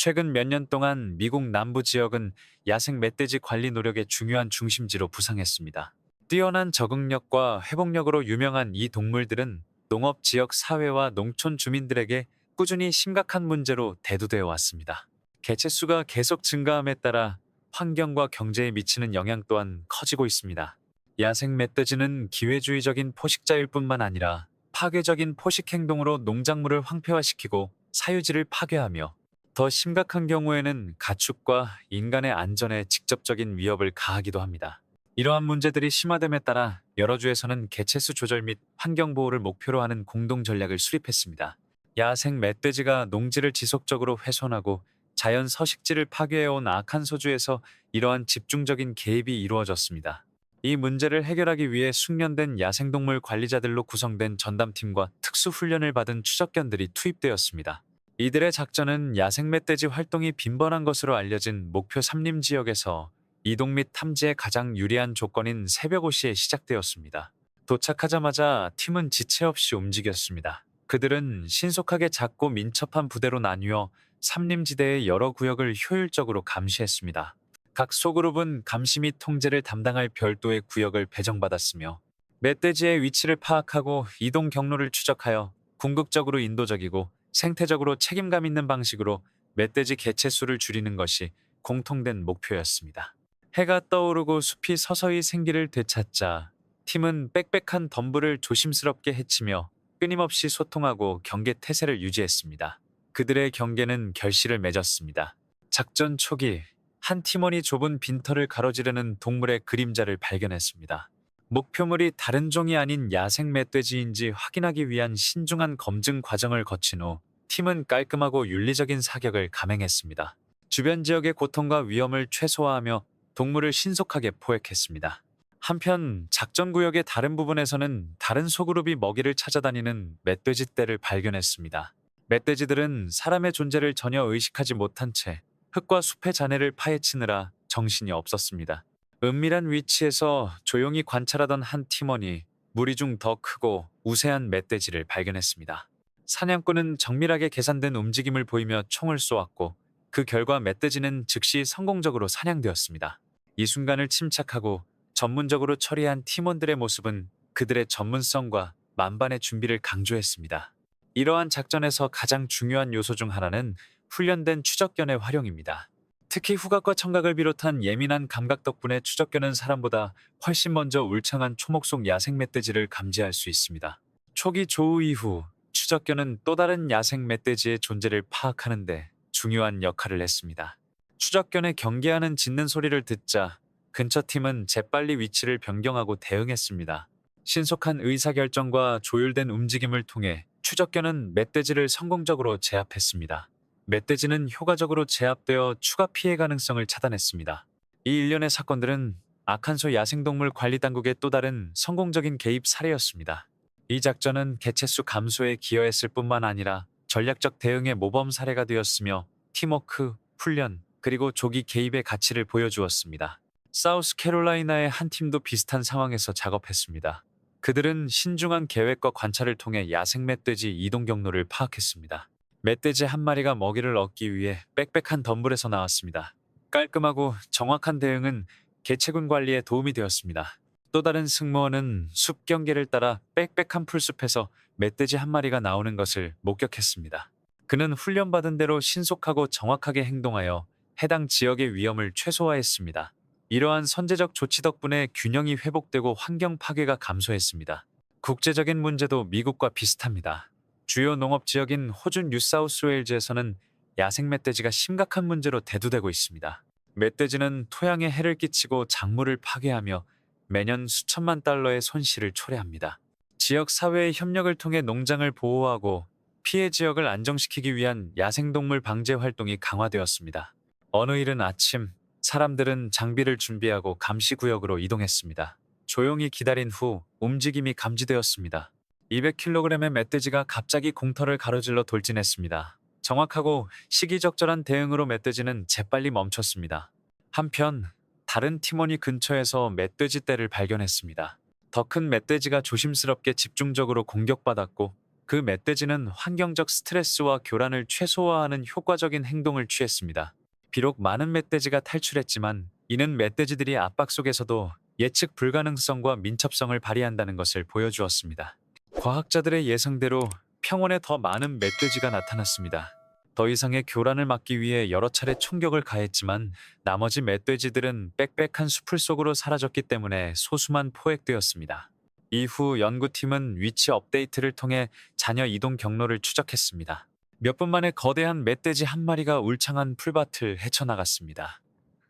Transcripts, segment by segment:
최근 몇 년 동안 미국 남부 지역은 야생 멧돼지 관리 노력의 중요한 중심지로 부상했습니다. 뛰어난 적응력과 회복력으로 유명한 이 동물들은 농업 지역 사회와 농촌 주민들에게 꾸준히 심각한 문제로 대두되어 왔습니다. 개체수가 계속 증가함에 따라 환경과 경제에 미치는 영향 또한 커지고 있습니다. 야생 멧돼지는 기회주의적인 포식자일 뿐만 아니라 파괴적인 포식 행동으로 농작물을 황폐화시키고 사유지를 파괴하며 더 심각한 경우에는 가축과 인간의 안전에 직접적인 위협을 가하기도 합니다. 이러한 문제들이 심화됨에 따라 여러 주에서는 개체수 조절 및 환경 보호를 목표로 하는 공동 전략을 수립했습니다. 야생 멧돼지가 농지를 지속적으로 훼손하고 자연 서식지를 파괴해온 아칸 소주에서 이러한 집중적인 개입이 이루어졌습니다. 이 문제를 해결하기 위해 숙련된 야생동물 관리자들로 구성된 전담팀과 특수훈련을 받은 추적견들이 투입되었습니다. 이들의 작전은 야생 멧돼지 활동이 빈번한 것으로 알려진 목표 삼림 지역에서 이동 및 탐지에 가장 유리한 조건인 새벽 5시에 시작되었습니다. 도착하자마자 팀은 지체 없이 움직였습니다. 그들은 신속하게 작고 민첩한 부대로 나뉘어 삼림지대의 여러 구역을 효율적으로 감시했습니다. 각 소그룹은 감시 및 통제를 담당할 별도의 구역을 배정받았으며 멧돼지의 위치를 파악하고 이동 경로를 추적하여 궁극적으로 인도적이고 생태적으로 책임감 있는 방식으로 멧돼지 개체수를 줄이는 것이 공통된 목표였습니다. 해가 떠오르고 숲이 서서히 생기를 되찾자 팀은 빽빽한 덤불을 조심스럽게 헤치며 끊임없이 소통하고 경계 태세를 유지했습니다. 그들의 경계는 결실을 맺었습니다. 작전 초기 한 팀원이 좁은 빈터를 가로지르는 동물의 그림자를 발견했습니다. 목표물이 다른 종이 아닌 야생 멧돼지인지 확인하기 위한 신중한 검증 과정을 거친 후 팀은 깔끔하고 윤리적인 사격을 감행했습니다. 주변 지역의 고통과 위험을 최소화하며 동물을 신속하게 포획했습니다. 한편 작전 구역의 다른 부분에서는 다른 소그룹이 먹이를 찾아다니는 멧돼지 떼를 발견했습니다. 멧돼지들은 사람의 존재를 전혀 의식하지 못한 채 흙과 숲의 잔해를 파헤치느라 정신이 없었습니다. 은밀한 위치에서 조용히 관찰하던 한 팀원이 무리 중 더 크고 우세한 멧돼지를 발견했습니다. 사냥꾼은 정밀하게 계산된 움직임을 보이며 총을 쏘았고 그 결과 멧돼지는 즉시 성공적으로 사냥되었습니다. 이 순간을 침착하고 전문적으로 처리한 팀원들의 모습은 그들의 전문성과 만반의 준비를 강조했습니다. 이러한 작전에서 가장 중요한 요소 중 하나는 훈련된 추적견의 활용입니다. 특히 후각과 청각을 비롯한 예민한 감각 덕분에 추적견은 사람보다 훨씬 먼저 울창한 초목 속 야생 멧돼지를 감지할 수 있습니다. 초기 조우 이후 추적견은 또 다른 야생 멧돼지의 존재를 파악하는 데 중요한 역할을 했습니다. 추적견의 경계하는 짖는 소리를 듣자 근처 팀은 재빨리 위치를 변경하고 대응했습니다. 신속한 의사결정과 조율된 움직임을 통해 추적견은 멧돼지를 성공적으로 제압했습니다. 멧돼지는 효과적으로 제압되어 추가 피해 가능성을 차단했습니다. 이 일련의 사건들은 아칸소 야생동물 관리당국의 또 다른 성공적인 개입 사례였습니다. 이 작전은 개체수 감소에 기여했을 뿐만 아니라 전략적 대응의 모범 사례가 되었으며 팀워크, 훈련, 그리고 조기 개입의 가치를 보여주었습니다. 사우스캐롤라이나의 한 팀도 비슷한 상황에서 작업했습니다. 그들은 신중한 계획과 관찰을 통해 야생 멧돼지 이동 경로를 파악했습니다. 멧돼지 한 마리가 먹이를 얻기 위해 빽빽한 덤불에서 나왔습니다. 깔끔하고 정확한 대응은 개체군 관리에 도움이 되었습니다. 또 다른 승무원은 숲 경계를 따라 빽빽한 풀숲에서 멧돼지 한 마리가 나오는 것을 목격했습니다. 그는 훈련받은 대로 신속하고 정확하게 행동하여 해당 지역의 위험을 최소화했습니다. 이러한 선제적 조치 덕분에 균형이 회복되고 환경 파괴가 감소했습니다. 국제적인 문제도 미국과 비슷합니다. 주요 농업 지역인 호주 뉴사우스웨일즈에서는 야생 멧돼지가 심각한 문제로 대두되고 있습니다. 멧돼지는 토양에 해를 끼치고 작물을 파괴하며 매년 수천만 달러의 손실을 초래합니다. 지역 사회의 협력을 통해 농장을 보호하고 피해 지역을 안정시키기 위한 야생동물 방제 활동이 강화되었습니다. 어느 이른 아침, 사람들은 장비를 준비하고 감시구역으로 이동했습니다. 조용히 기다린 후 움직임이 감지되었습니다. 200kg의 멧돼지가 갑자기 공터를 가로질러 돌진했습니다. 정확하고 시기적절한 대응으로 멧돼지는 재빨리 멈췄습니다. 한편 다른 팀원이 근처에서 멧돼지 떼를 발견했습니다. 더 큰 멧돼지가 조심스럽게 집중적으로 공격받았고 그 멧돼지는 환경적 스트레스와 교란을 최소화하는 효과적인 행동을 취했습니다. 비록 많은 멧돼지가 탈출했지만 이는 멧돼지들이 압박 속에서도 예측 불가능성과 민첩성을 발휘한다는 것을 보여주었습니다. 과학자들의 예상대로 평원에 더 많은 멧돼지가 나타났습니다. 더 이상의 교란을 막기 위해 여러 차례 총격을 가했지만 나머지 멧돼지들은 빽빽한 수풀 속으로 사라졌기 때문에 소수만 포획되었습니다. 이후 연구팀은 위치 업데이트를 통해 잔여 이동 경로를 추적했습니다. 몇 분 만에 거대한 멧돼지 한 마리가 울창한 풀밭을 헤쳐나갔습니다.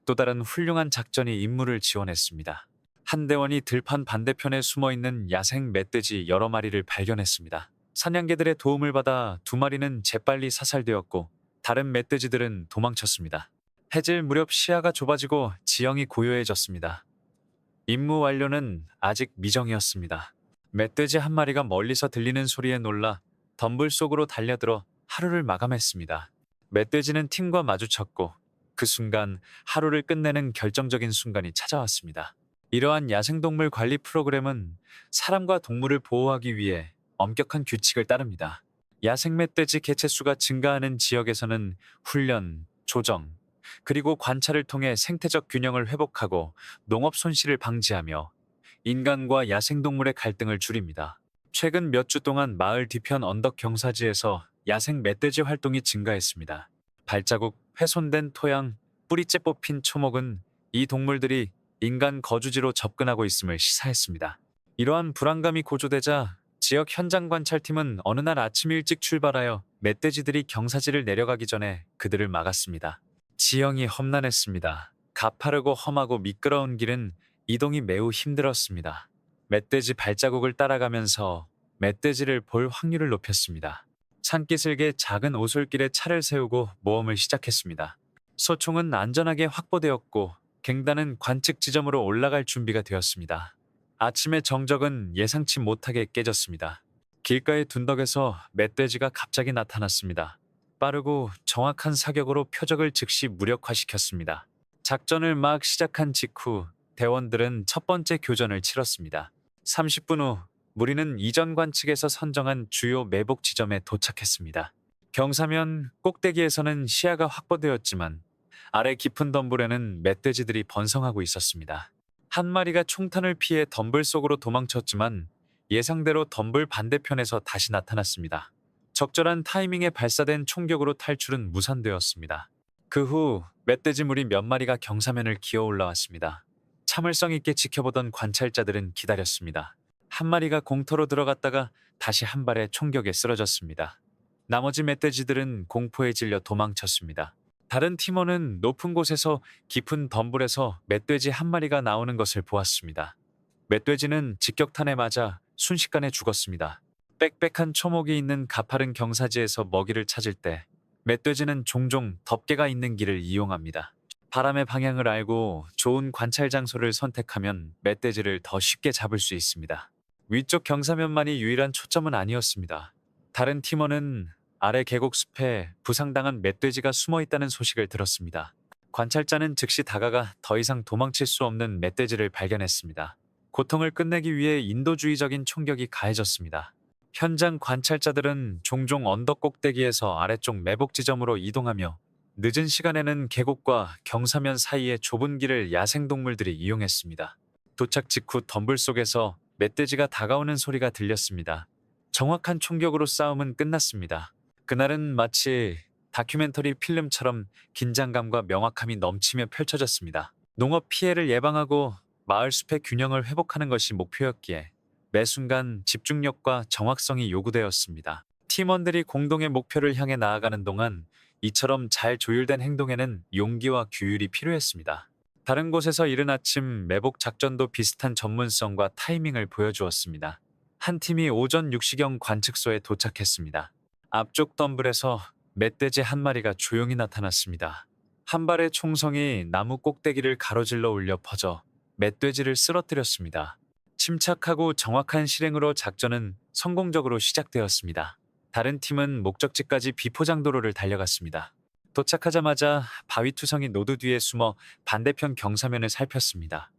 또 다른 훌륭한 작전이 임무를 지원했습니다. 한 대원이 들판 반대편에 숨어있는 야생 멧돼지 여러 마리를 발견했습니다. 사냥개들의 도움을 받아 두 마리는 재빨리 사살되었고 다른 멧돼지들은 도망쳤습니다. 해질 무렵 시야가 좁아지고 지형이 고요해졌습니다. 임무 완료는 아직 미정이었습니다. 멧돼지 한 마리가 멀리서 들리는 소리에 놀라 덤불 속으로 달려들어 하루를 마감했습니다. 멧돼지는 팀과 마주쳤고 그 순간 하루를 끝내는 결정적인 순간이 찾아왔습니다. 이러한 야생동물 관리 프로그램은 사람과 동물을 보호하기 위해 엄격한 규칙을 따릅니다. 야생 멧돼지 개체수가 증가하는 지역에서는 훈련, 조정, 그리고 관찰을 통해 생태적 균형을 회복하고 농업 손실을 방지하며 인간과 야생동물의 갈등을 줄입니다. 최근 몇 주 동안 마을 뒤편 언덕 경사지에서 야생 멧돼지 활동이 증가했습니다. 발자국, 훼손된 토양, 뿌리째 뽑힌 초목은 이 동물들이 인간 거주지로 접근하고 있음을 시사했습니다. 이러한 불안감이 고조되자 지역 현장 관찰팀은 어느 날 아침 일찍 출발하여 멧돼지들이 경사지를 내려가기 전에 그들을 막았습니다. 지형이 험난했습니다. 가파르고 험하고 미끄러운 길은 이동이 매우 힘들었습니다. 멧돼지 발자국을 따라가면서 멧돼지를 볼 확률을 높였습니다. 산기슭의 작은 오솔길에 차를 세우고 모험을 시작했습니다. 소총은 안전하게 확보되었고 갱단은 관측 지점으로 올라갈 준비가 되었습니다. 아침의 정적은 예상치 못하게 깨졌습니다. 길가의 둔덕에서 멧돼지가 갑자기 나타났습니다. 빠르고 정확한 사격으로 표적을 즉시 무력화시켰습니다. 작전을 막 시작한 직후 대원들은 첫 번째 교전을 치렀습니다. 30분 후 무리는 이전 관측에서 선정한 주요 매복 지점에 도착했습니다. 경사면 꼭대기에서는 시야가 확보되었지만 아래 깊은 덤불에는 멧돼지들이 번성하고 있었습니다. 한 마리가 총탄을 피해 덤불 속으로 도망쳤지만 예상대로 덤불 반대편에서 다시 나타났습니다. 적절한 타이밍에 발사된 총격으로 탈출은 무산되었습니다. 그 후 멧돼지 무리 몇 마리가 경사면을 기어 올라왔습니다. 참을성 있게 지켜보던 관찰자들은 기다렸습니다. 한 마리가 공터로 들어갔다가 다시 한 발의 총격에 쓰러졌습니다. 나머지 멧돼지들은 공포에 질려 도망쳤습니다. 다른 팀원은 높은 곳에서 깊은 덤불에서 멧돼지 한 마리가 나오는 것을 보았습니다. 멧돼지는 직격탄에 맞아 순식간에 죽었습니다. 빽빽한 초목이 있는 가파른 경사지에서 먹이를 찾을 때 멧돼지는 종종 덮개가 있는 길을 이용합니다. 바람의 방향을 알고 좋은 관찰 장소를 선택하면 멧돼지를 더 쉽게 잡을 수 있습니다. 위쪽 경사면만이 유일한 초점은 아니었습니다. 다른 팀원은 아래 계곡숲에 부상당한 멧돼지가 숨어 있다는 소식을 들었습니다. 관찰자는 즉시 다가가 더 이상 도망칠 수 없는 멧돼지를 발견했습니다. 고통을 끝내기 위해 인도주의적인 총격이 가해졌습니다. 현장 관찰자들은 종종 언덕 꼭대기에서 아래쪽 매복 지점으로 이동하며 늦은 시간에는 계곡과 경사면 사이의 좁은 길을 야생동물들이 이용했습니다. 도착 직후 덤불 속에서 멧돼지가 다가오는 소리가 들렸습니다. 정확한 총격으로 싸움은 끝났습니다. 그날은 마치 다큐멘터리 필름처럼 긴장감과 명확함이 넘치며 펼쳐졌습니다. 농업 피해를 예방하고 마을 숲의 균형을 회복하는 것이 목표였기에 매 순간 집중력과 정확성이 요구되었습니다. 팀원들이 공동의 목표를 향해 나아가는 동안 이처럼 잘 조율된 행동에는 용기와 규율이 필요했습니다. 다른 곳에서 이른 아침 매복 작전도 비슷한 전문성과 타이밍을 보여주었습니다. 한 팀이 오전 6시경 관측소에 도착했습니다. 앞쪽 덤불에서 멧돼지 한 마리가 조용히 나타났습니다. 한 발의 총성이 나무 꼭대기를 가로질러 울려 퍼져 멧돼지를 쓰러뜨렸습니다. 침착하고 정확한 실행으로 작전은 성공적으로 시작되었습니다. 다른 팀은 목적지까지 비포장도로를 달려갔습니다. 도착하자마자 바위투성이 노드 뒤에 숨어 반대편 경사면을 살폈습니다.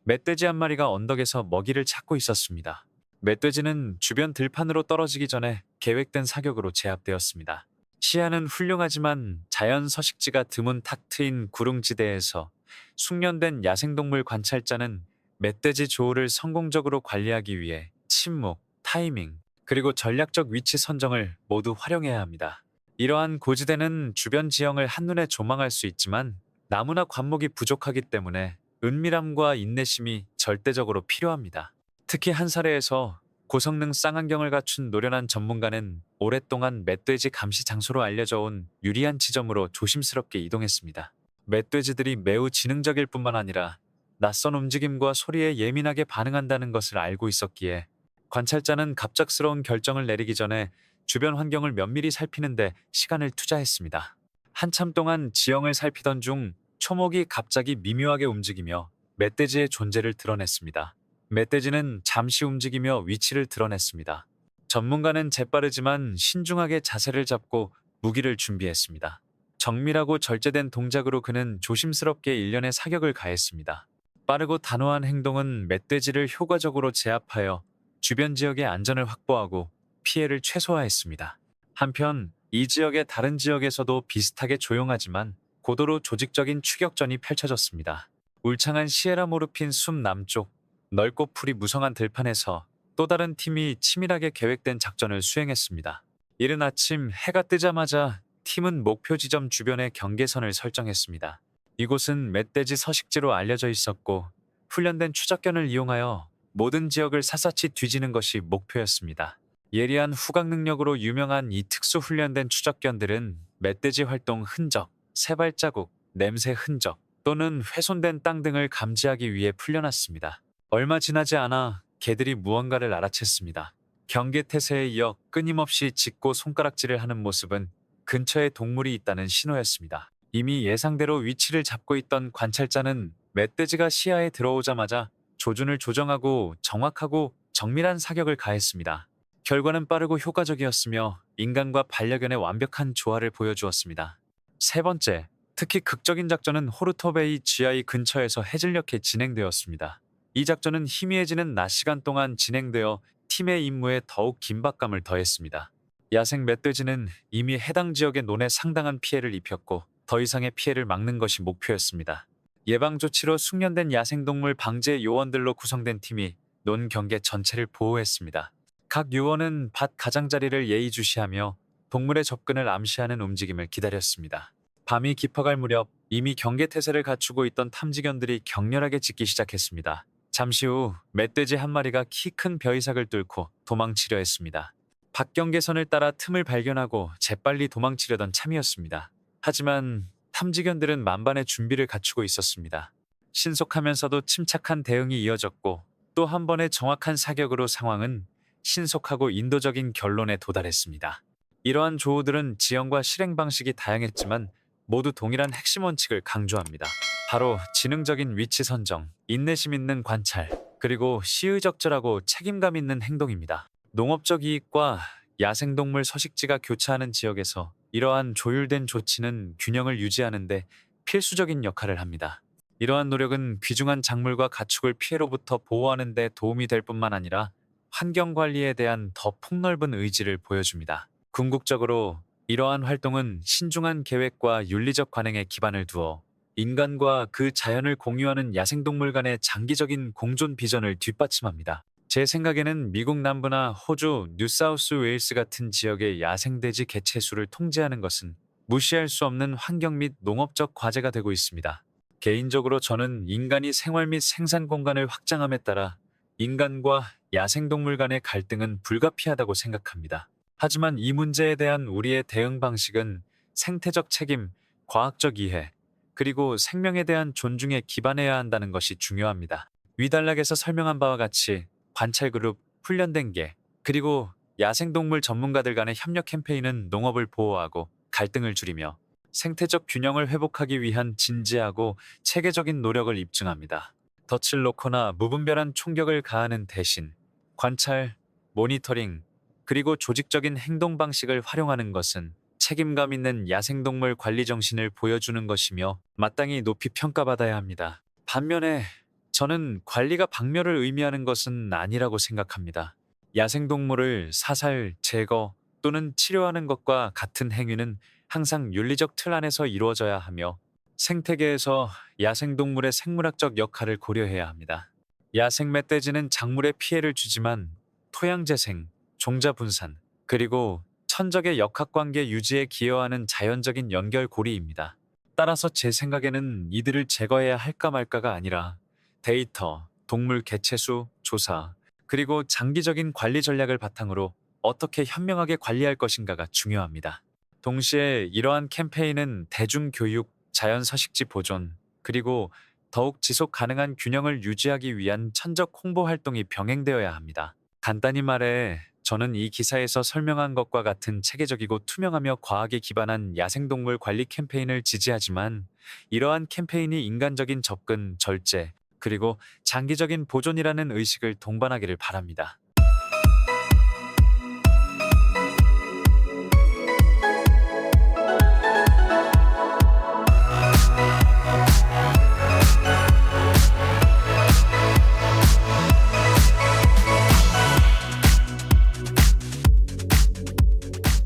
멧돼지 한 마리가 언덕에서 먹이를 찾고 있었습니다. 멧돼지는 주변 들판으로 떨어지기 전에 계획된 사격으로 제압되었습니다. 시야는 훌륭하지만 자연 서식지가 드문 탁 트인 구릉지대에서 숙련된 야생동물 관찰자는 멧돼지 조우를 성공적으로 관리하기 위해 침묵, 타이밍, 그리고 전략적 위치 선정을 모두 활용해야 합니다. 이러한 고지대는 주변 지형을 한눈에 조망할 수 있지만 나무나 관목이 부족하기 때문에 은밀함과 인내심이 절대적으로 필요합니다. 특히 한 사례에서 고성능 쌍안경을 갖춘 노련한 전문가는 오랫동안 멧돼지 감시 장소로 알려져 온 유리한 지점으로 조심스럽게 이동했습니다. 멧돼지들이 매우 지능적일 뿐만 아니라 낯선 움직임과 소리에 예민하게 반응한다는 것을 알고 있었기에 관찰자는 갑작스러운 결정을 내리기 전에 주변 환경을 면밀히 살피는데 시간을 투자했습니다. 한참 동안 지형을 살피던 중 초목이 갑자기 미묘하게 움직이며 멧돼지의 존재를 드러냈습니다. 멧돼지는 잠시 움직이며 위치를 드러냈습니다. 전문가는 재빠르지만 신중하게 자세를 잡고 무기를 준비했습니다. 정밀하고 절제된 동작으로 그는 조심스럽게 일련의 사격을 가했습니다. 빠르고 단호한 행동은 멧돼지를 효과적으로 제압하여 주변 지역의 안전을 확보하고 피해를 최소화했습니다. 한편 이 지역의 다른 지역에서도 비슷하게 조용하지만 고도로 조직적인 추격전이 펼쳐졌습니다. 울창한 시에라모르핀 숲 남쪽 넓고 풀이 무성한 들판에서 또 다른 팀이 치밀하게 계획된 작전을 수행했습니다. 이른 아침 해가 뜨자마자 팀은 목표 지점 주변에 경계선을 설정했습니다. 이곳은 멧돼지 서식지로 알려져 있었고 훈련된 추적견을 이용하여 모든 지역을 샅샅이 뒤지는 것이 목표였습니다. 예리한 후각 능력으로 유명한 이 특수 훈련된 추적견들은 멧돼지 활동 흔적, 새발자국, 냄새 흔적 또는 훼손된 땅 등을 감지하기 위해 풀려났습니다. 얼마 지나지 않아 개들이 무언가를 알아챘습니다. 경계태세에 이어 끊임없이 짖고 손가락질을 하는 모습은 근처에 동물이 있다는 신호였습니다. 이미 예상대로 위치를 잡고 있던 관찰자는 멧돼지가 시야에 들어오자마자 조준을 조정하고 정확하고 정밀한 사격을 가했습니다. 결과는 빠르고 효과적이었으며 인간과 반려견의 완벽한 조화를 보여주었습니다. 세 번째, 특히 극적인 작전은 호르토베이 GI 근처에서 해질녘에 진행되었습니다. 이 작전은 희미해지는 낮 시간 동안 진행되어 팀의 임무에 더욱 긴박감을 더했습니다. 야생 멧돼지는 이미 해당 지역의 논에 상당한 피해를 입혔고 더 이상의 피해를 막는 것이 목표였습니다. 예방 조치로 숙련된 야생동물 방제 요원들로 구성된 팀이 논 경계 전체를 보호했습니다. 각 요원은 밭 가장자리를 예의주시하며 동물의 접근을 암시하는 움직임을 기다렸습니다. 밤이 깊어갈 무렵 이미 경계태세를 갖추고 있던 탐지견들이 격렬하게 짖기 시작했습니다. 잠시 후 멧돼지 한 마리가 키 큰 벼이삭을 뚫고 도망치려 했습니다. 박경계선을 따라 틈을 발견하고 재빨리 도망치려던 참이었습니다. 하지만 탐지견들은 만반의 준비를 갖추고 있었습니다. 신속하면서도 침착한 대응이 이어졌고 또 한 번의 정확한 사격으로 상황은 신속하고 인도적인 결론에 도달했습니다. 이러한 조우들은 지형과 실행 방식이 다양했지만 모두 동일한 핵심 원칙을 강조합니다. 바로 지능적인 위치 선정, 인내심 있는 관찰, 그리고 시의적절하고 책임감 있는 행동입니다. 농업적 이익과 야생동물 서식지가 교차하는 지역에서 이러한 조율된 조치는 균형을 유지하는 데 필수적인 역할을 합니다. 이러한 노력은 귀중한 작물과 가축을 피해로부터 보호하는 데 도움이 될 뿐만 아니라 환경 관리에 대한 더 폭넓은 의지를 보여줍니다. 궁극적으로 이러한 활동은 신중한 계획과 윤리적 관행에 기반을 두어 인간과 그 자연을 공유하는 야생동물 간의 장기적인 공존 비전을 뒷받침합니다. 제 생각에는 미국 남부나 호주, 뉴사우스 웨일스 같은 지역의 야생돼지 개체수를 통제하는 것은 무시할 수 없는 환경 및 농업적 과제가 되고 있습니다. 개인적으로 저는 인간이 생활 및 생산 공간을 확장함에 따라 인간과 야생동물 간의 갈등은 불가피하다고 생각합니다. 하지만 이 문제에 대한 우리의 대응 방식은 생태적 책임, 과학적 이해, 그리고 생명에 대한 존중에 기반해야 한다는 것이 중요합니다. 위단락에서 설명한 바와 같이 관찰그룹, 훈련된 개, 그리고 야생동물 전문가들 간의 협력 캠페인은 농업을 보호하고 갈등을 줄이며 생태적 균형을 회복하기 위한 진지하고 체계적인 노력을 입증합니다. 덫을 놓거나 무분별한 총격을 가하는 대신 관찰, 모니터링, 그리고 조직적인 행동 방식을 활용하는 것은 책임감 있는 야생동물 관리 정신을 보여주는 것이며 마땅히 높이 평가받아야 합니다. 반면에 저는 관리가 박멸을 의미하는 것은 아니라고 생각합니다. 야생동물을 사살, 제거 또는 치료하는 것과 같은 행위는 항상 윤리적 틀 안에서 이루어져야 하며 생태계에서 야생동물의 생물학적 역할을 고려해야 합니다. 야생 멧돼지는 작물에 피해를 주지만 토양재생, 종자분산, 그리고 천적의 역학관계 유지에 기여하는 자연적인 연결고리입니다. 따라서 제 생각에는 이들을 제거해야 할까 말까가 아니라 데이터, 동물 개체수, 조사, 그리고 장기적인 관리 전략을 바탕으로 어떻게 현명하게 관리할 것인가가 중요합니다. 동시에 이러한 캠페인은 대중교육, 자연서식지 보존, 그리고 더욱 지속 가능한 균형을 유지하기 위한 천적 홍보 활동이 병행되어야 합니다. 간단히 말해, 저는 이 기사에서 설명한 것과 같은 체계적이고 투명하며 과학에 기반한 야생동물 관리 캠페인을 지지하지만, 이러한 캠페인이 인간적인 접근, 절제, 그리고 장기적인 보존이라는 의식을 동반하기를 바랍니다.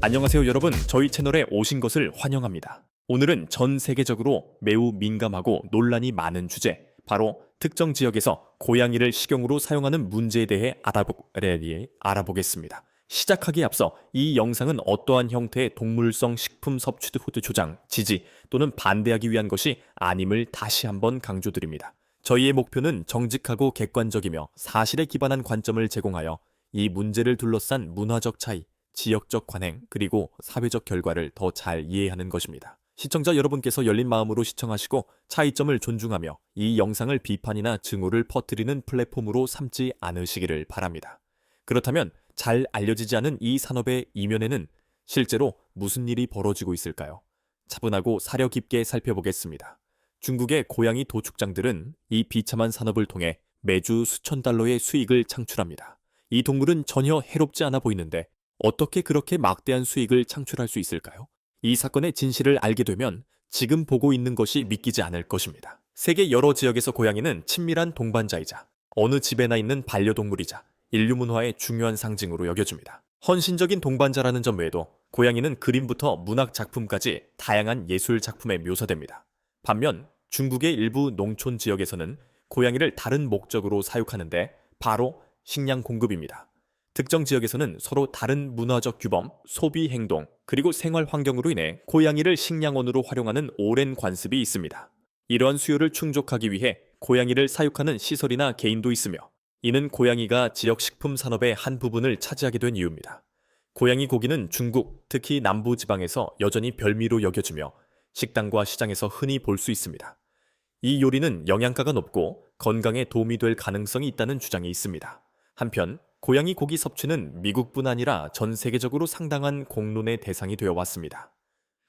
안녕하세요 여러분, 저희 채널에 오신 것을 환영합니다. 오늘은 전 세계적으로 매우 민감하고 논란이 많은 주제, 바로 특정 지역에서 고양이를 식용으로 사용하는 문제에 대해 알아보겠습니다. 시작하기에 앞서 이 영상은 어떠한 형태의 동물성 식품 섭취 조장, 지지 또는 반대하기 위한 것이 아님을 다시 한번 강조드립니다. 저희의 목표는 정직하고 객관적이며 사실에 기반한 관점을 제공하여 이 문제를 둘러싼 문화적 차이, 지역적 관행, 그리고 사회적 결과를 더 잘 이해하는 것입니다. 시청자 여러분께서 열린 마음으로 시청하시고 차이점을 존중하며 이 영상을 비판이나 증오를 퍼뜨리는 플랫폼으로 삼지 않으시기를 바랍니다. 그렇다면 잘 알려지지 않은 이 산업의 이면에는 실제로 무슨 일이 벌어지고 있을까요? 차분하고 사려 깊게 살펴보겠습니다. 중국의 고양이 도축장들은 이 비참한 산업을 통해 매주 수천 달러의 수익을 창출합니다. 이 동물은 전혀 해롭지 않아 보이는데 어떻게 그렇게 막대한 수익을 창출할 수 있을까요? 이 사건의 진실을 알게 되면 지금 보고 있는 것이 믿기지 않을 것입니다. 세계 여러 지역에서 고양이는 친밀한 동반자이자 어느 집에나 있는 반려동물이자 인류 문화의 중요한 상징으로 여겨집니다. 헌신적인 동반자라는 점 외에도 고양이는 그림부터 문학 작품까지 다양한 예술 작품에 묘사됩니다. 반면 중국의 일부 농촌 지역에서는 고양이를 다른 목적으로 사육하는데 바로 식량 공급입니다. 특정 지역에서는 서로 다른 문화적 규범, 소비 행동, 그리고 생활 환경으로 인해 고양이를 식량원으로 활용하는 오랜 관습이 있습니다. 이러한 수요를 충족하기 위해 고양이를 사육하는 시설이나 개인도 있으며, 이는 고양이가 지역 식품 산업의 한 부분을 차지하게 된 이유입니다. 고양이 고기는 중국, 특히 남부 지방에서 여전히 별미로 여겨지며 식당과 시장에서 흔히 볼 수 있습니다. 이 요리는 영양가가 높고 건강에 도움이 될 가능성이 있다는 주장이 있습니다. 한편 고양이 고기 섭취는 미국뿐 아니라 전 세계적으로 상당한 공론의 대상이 되어 왔습니다.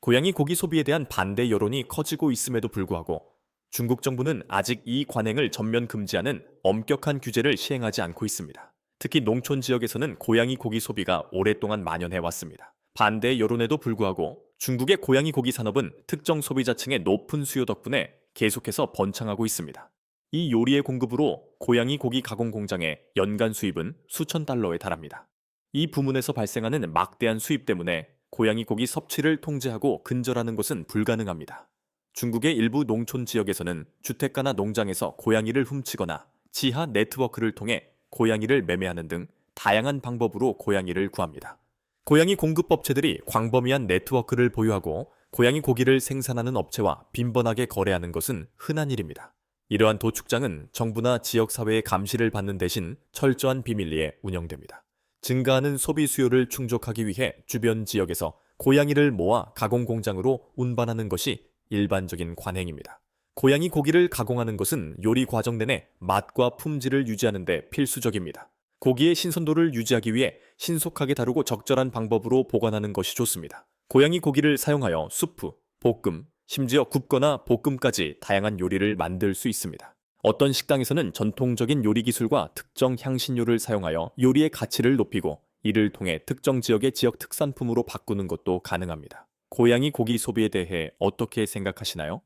고양이 고기 소비에 대한 반대 여론이 커지고 있음에도 불구하고 중국 정부는 아직 이 관행을 전면 금지하는 엄격한 규제를 시행하지 않고 있습니다. 특히 농촌 지역에서는 고양이 고기 소비가 오랫동안 만연해 왔습니다. 반대 여론에도 불구하고 중국의 고양이 고기 산업은 특정 소비자층의 높은 수요 덕분에 계속해서 번창하고 있습니다. 이 요리의 공급으로 고양이 고기 가공 공장의 연간 수입은 수천 달러에 달합니다. 이 부문에서 발생하는 막대한 수입 때문에 고양이 고기 섭취를 통제하고 근절하는 것은 불가능합니다. 중국의 일부 농촌 지역에서는 주택가나 농장에서 고양이를 훔치거나 지하 네트워크를 통해 고양이를 매매하는 등 다양한 방법으로 고양이를 구합니다. 고양이 공급 업체들이 광범위한 네트워크를 보유하고 고양이 고기를 생산하는 업체와 빈번하게 거래하는 것은 흔한 일입니다. 이러한 도축장은 정부나 지역사회의 감시를 받는 대신 철저한 비밀리에 운영됩니다. 증가하는 소비 수요를 충족하기 위해 주변 지역에서 고양이를 모아 가공 공장으로 운반하는 것이 일반적인 관행입니다. 고양이 고기를 가공하는 것은 요리 과정 내내 맛과 품질을 유지하는 데 필수적입니다. 고기의 신선도를 유지하기 위해 신속하게 다루고 적절한 방법으로 보관하는 것이 좋습니다. 고양이 고기를 사용하여 수프, 볶음, 심지어 굽거나 볶음까지 다양한 요리를 만들 수 있습니다. 어떤 식당에서는 전통적인 요리 기술과 특정 향신료를 사용하여 요리의 가치를 높이고 이를 통해 특정 지역의 지역 특산품으로 바꾸는 것도 가능합니다. 고양이 고기 소비에 대해 어떻게 생각하시나요?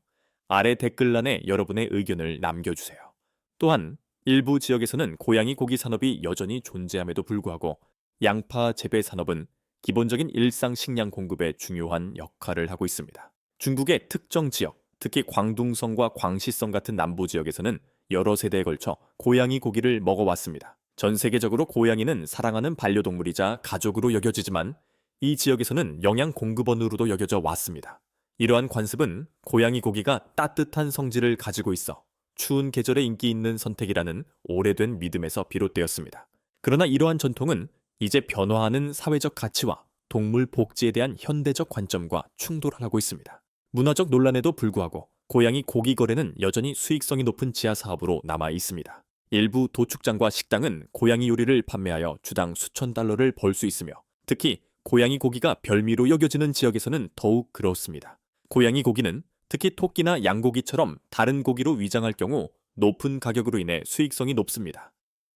아래 댓글란에 여러분의 의견을 남겨주세요. 또한 일부 지역에서는 고양이 고기 산업이 여전히 존재함에도 불구하고 양파 재배 산업은 기본적인 일상 식량 공급에 중요한 역할을 하고 있습니다. 중국의 특정 지역, 특히 광둥성과 광시성 같은 남부 지역에서는 여러 세대에 걸쳐 고양이 고기를 먹어왔습니다. 전 세계적으로 고양이는 사랑하는 반려동물이자 가족으로 여겨지지만 이 지역에서는 영양 공급원으로도 여겨져 왔습니다. 이러한 관습은 고양이 고기가 따뜻한 성질을 가지고 있어 추운 계절에 인기 있는 선택이라는 오래된 믿음에서 비롯되었습니다. 그러나 이러한 전통은 이제 변화하는 사회적 가치와 동물 복지에 대한 현대적 관점과 충돌하고 있습니다. 문화적 논란에도 불구하고 고양이 고기 거래는 여전히 수익성이 높은 지하 사업으로 남아 있습니다. 일부 도축장과 식당은 고양이 요리를 판매하여 주당 수천 달러를 벌 수 있으며 특히 고양이 고기가 별미로 여겨지는 지역에서는 더욱 그렇습니다. 고양이 고기는 특히 토끼나 양고기처럼 다른 고기로 위장할 경우 높은 가격으로 인해 수익성이 높습니다.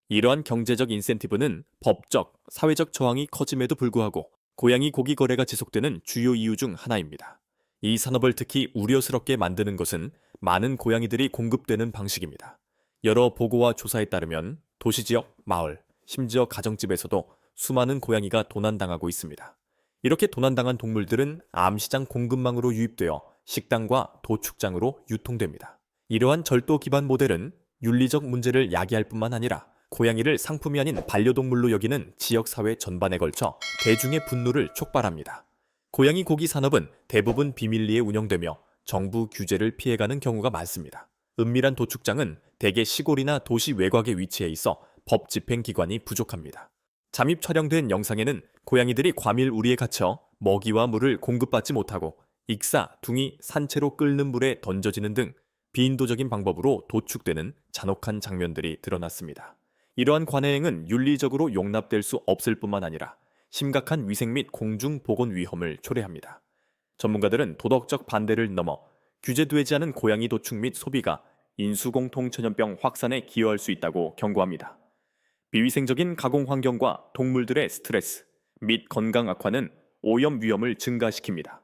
이러한 경제적 인센티브는 법적, 사회적 저항이 커짐에도 불구하고 고양이 고기 거래가 지속되는 주요 이유 중 하나입니다. 이 산업을 특히 우려스럽게 만드는 것은 많은 고양이들이 공급되는 방식입니다. 여러 보고와 조사에 따르면 도시지역, 마을, 심지어 가정집에서도 수많은 고양이가 도난당하고 있습니다. 이렇게 도난당한 동물들은 암시장 공급망으로 유입되어 식당과 도축장으로 유통됩니다. 이러한 절도 기반 모델은 윤리적 문제를 야기할 뿐만 아니라 고양이를 상품이 아닌 반려동물로 여기는 지역사회 전반에 걸쳐 대중의 분노를 촉발합니다. 고양이 고기 산업은 대부분 비밀리에 운영되며 정부 규제를 피해가는 경우가 많습니다. 은밀한 도축장은 대개 시골이나 도시 외곽에 위치해 있어 법 집행 기관이 부족합니다. 잠입 촬영된 영상에는 고양이들이 과밀 우리에 갇혀 먹이와 물을 공급받지 못하고 익사, 둥이, 산채로 끓는 물에 던져지는 등 비인도적인 방법으로 도축되는 잔혹한 장면들이 드러났습니다. 이러한 관행은 윤리적으로 용납될 수 없을 뿐만 아니라 심각한 위생 및 공중 보건 위험을 초래합니다. 전문가들은 도덕적 반대를 넘어 규제되지 않은 고양이 도축 및 소비가 인수공통 전염병 확산에 기여할 수 있다고 경고합니다. 비위생적인 가공 환경과 동물들의 스트레스 및 건강 악화는 오염 위험을 증가시킵니다.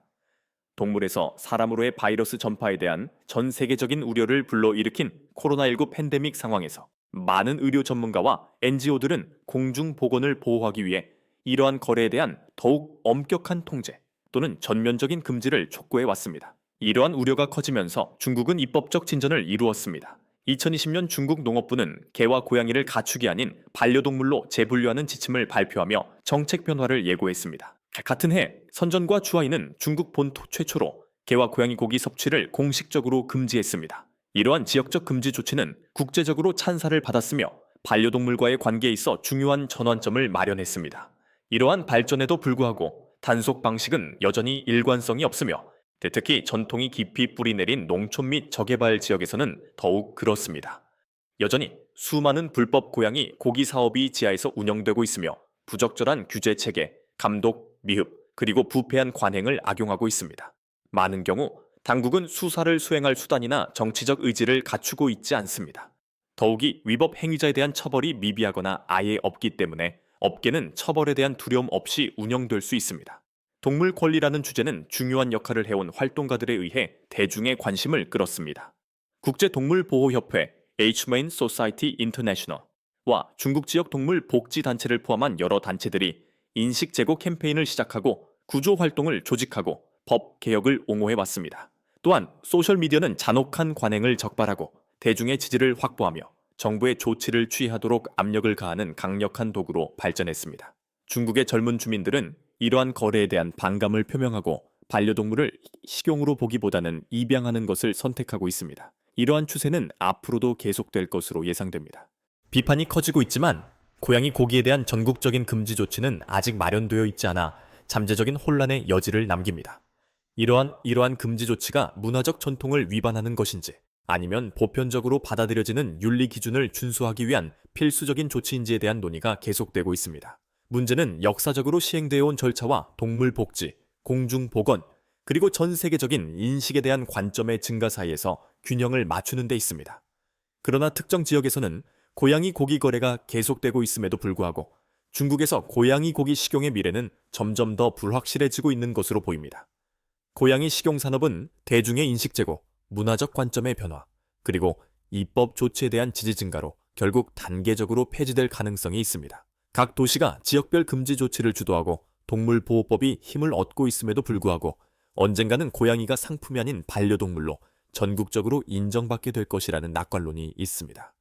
동물에서 사람으로의 바이러스 전파에 대한 전 세계적인 우려를 불러일으킨 코로나19 팬데믹 상황에서 많은 의료 전문가와 NGO들은 공중 보건을 보호하기 위해 이러한 거래에 대한 더욱 엄격한 통제 또는 전면적인 금지를 촉구해 왔습니다. 이러한 우려가 커지면서 중국은 입법적 진전을 이루었습니다. 2020년 중국 농업부는 개와 고양이를 가축이 아닌 반려동물로 재분류하는 지침을 발표하며 정책 변화를 예고했습니다. 같은 해 선전과 주아이는 중국 본토 최초로 개와 고양이 고기 섭취를 공식적으로 금지했습니다. 이러한 지역적 금지 조치는 국제적으로 찬사를 받았으며 반려동물과의 관계에 있어 중요한 전환점을 마련했습니다. 이러한 발전에도 불구하고 단속 방식은 여전히 일관성이 없으며 특히 전통이 깊이 뿌리내린 농촌 및 저개발 지역에서는 더욱 그렇습니다. 여전히 수많은 불법 고양이 고기 사업이 지하에서 운영되고 있으며 부적절한 규제 체계, 감독, 미흡, 그리고 부패한 관행을 악용하고 있습니다. 많은 경우 당국은 수사를 수행할 수단이나 정치적 의지를 갖추고 있지 않습니다. 더욱이 위법 행위자에 대한 처벌이 미비하거나 아예 없기 때문에 업계는 처벌에 대한 두려움 없이 운영될 수 있습니다. 동물 권리라는 주제는 중요한 역할을 해온 활동가들에 의해 대중의 관심을 끌었습니다. 국제동물보호협회 Humane Society International와 중국 지역 동물 복지 단체를 포함한 여러 단체들이 인식 제고 캠페인을 시작하고 구조 활동을 조직하고 법 개혁을 옹호해왔습니다. 또한 소셜미디어는 잔혹한 관행을 적발하고 대중의 지지를 확보하며 정부의 조치를 취하도록 압력을 가하는 강력한 도구로 발전했습니다. 중국의 젊은 주민들은 이러한 거래에 대한 반감을 표명하고 반려동물을 식용으로 보기보다는 입양하는 것을 선택하고 있습니다. 이러한 추세는 앞으로도 계속될 것으로 예상됩니다. 비판이 커지고 있지만 고양이 고기에 대한 전국적인 금지 조치는 아직 마련되어 있지 않아 잠재적인 혼란의 여지를 남깁니다. 이러한 금지 조치가 문화적 전통을 위반하는 것인지 아니면 보편적으로 받아들여지는 윤리 기준을 준수하기 위한 필수적인 조치인지에 대한 논의가 계속되고 있습니다. 문제는 역사적으로 시행되어 온 절차와 동물 복지, 공중 보건, 그리고 전 세계적인 인식에 대한 관점의 증가 사이에서 균형을 맞추는 데 있습니다. 그러나 특정 지역에서는 고양이 고기 거래가 계속되고 있음에도 불구하고 중국에서 고양이 고기 식용의 미래는 점점 더 불확실해지고 있는 것으로 보입니다. 고양이 식용 산업은 대중의 인식 제고, 문화적 관점의 변화, 그리고 입법 조치에 대한 지지 증가로 결국 단계적으로 폐지될 가능성이 있습니다. 각 도시가 지역별 금지 조치를 주도하고 동물보호법이 힘을 얻고 있음에도 불구하고 언젠가는 고양이가 상품이 아닌 반려동물로 전국적으로 인정받게 될 것이라는 낙관론이 있습니다.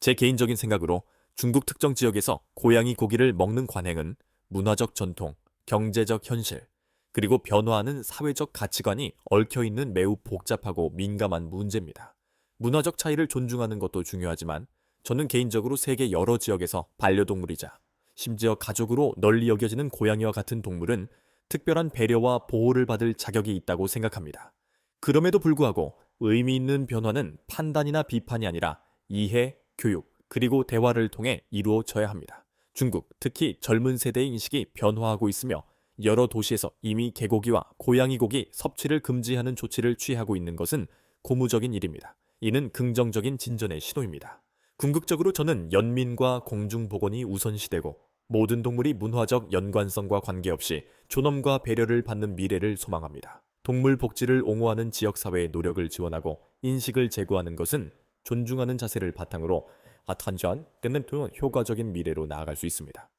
제 개인적인 생각으로 중국 특정 지역에서 고양이 고기를 먹는 관행은 문화적 전통, 경제적 현실, 그리고 변화하는 사회적 가치관이 얽혀있는 매우 복잡하고 민감한 문제입니다. 문화적 차이를 존중하는 것도 중요하지만 저는 개인적으로 세계 여러 지역에서 반려동물이자 심지어 가족으로 널리 여겨지는 고양이와 같은 동물은 특별한 배려와 보호를 받을 자격이 있다고 생각합니다. 그럼에도 불구하고 의미 있는 변화는 판단이나 비판이 아니라 이해, 교육, 그리고 대화를 통해 이루어져야 합니다. 중국, 특히 젊은 세대의 인식이 변화하고 있으며 여러 도시에서 이미 개고기와 고양이 고기 섭취를 금지하는 조치를 취하고 있는 것은 고무적인 일입니다. 이는 긍정적인 진전의 신호입니다. 궁극적으로 저는 연민과 공중보건이 우선시되고 모든 동물이 문화적 연관성과 관계없이 존엄과 배려를 받는 미래를 소망합니다. 동물 복지를 옹호하는 지역사회의 노력을 지원하고 인식을 제고하는 것은 존중하는 자세를 바탕으로 탄전, 끝내 효과적인 미래로 나아갈 수 있습니다.